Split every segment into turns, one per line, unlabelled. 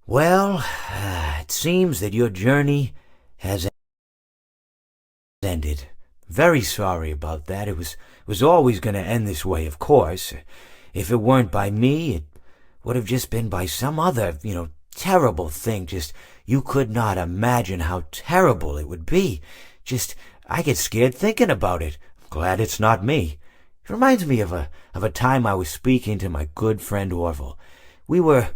Well, it seems that your journey has ended. Very sorry about that. It was always going to end this way, of course. If it weren't by me, it would have just been by some other, terrible thing. Just, you could not imagine how terrible it would be. Just, I get scared thinking about it. I'm glad it's not me. It reminds me of a time I was speaking to my good friend Orville. We were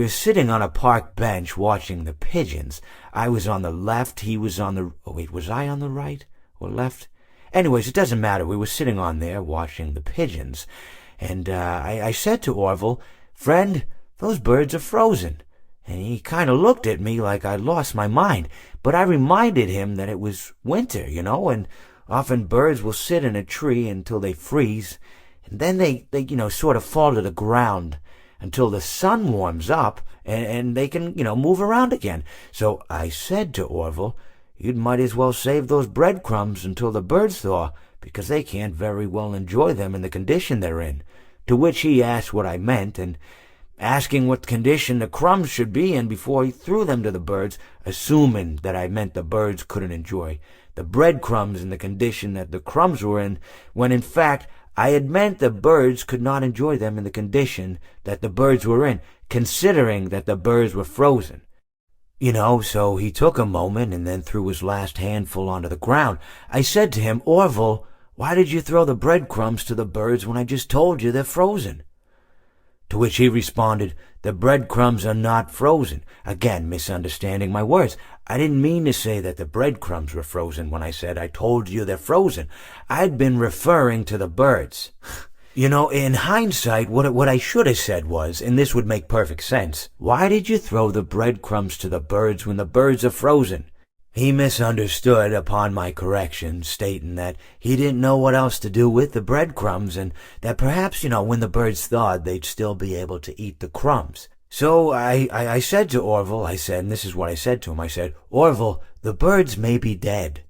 sitting on a park bench watching the pigeons. I was on the left, he was on the... Oh, wait, was I on the right or left? Anyways, it doesn't matter. We were sitting on there watching the pigeons. And I said to Orville, "Friend, those birds are frozen." And he kind of looked at me like I'd lost my mind. But I reminded him that it was winter, and often birds will sit in a tree until they freeze. And then they sort of fall to the ground until the sun warms up and they can, move around again. So I said to Orville, "You might as well save those breadcrumbs until the birds thaw, because they can't very well enjoy them in the condition they're in." To which he asked what I meant, and asking what condition the crumbs should be in before he threw them to the birds, assuming that I meant the birds couldn't enjoy the breadcrumbs in the condition that the crumbs were in, when in fact I had meant the birds could not enjoy them in the condition that the birds were in, considering that the birds were frozen. So he took a moment and then threw his last handful onto the ground. I said to him, "Orville, why did you throw the breadcrumbs to the birds when I just told you they're frozen?" To which he responded, "The breadcrumbs are not frozen." Again, misunderstanding my words. I didn't mean to say that the breadcrumbs were frozen when I said I told you they're frozen. I'd been referring to the birds. In hindsight, what I should have said was, and this would make perfect sense, "Why did you throw the breadcrumbs to the birds when the birds are frozen?" He misunderstood upon my correction, stating that he didn't know what else to do with the breadcrumbs, and that perhaps, when the birds thawed, they'd still be able to eat the crumbs. So I said to Orville, and this is what I said to him, I said, "Orville, the birds may be dead,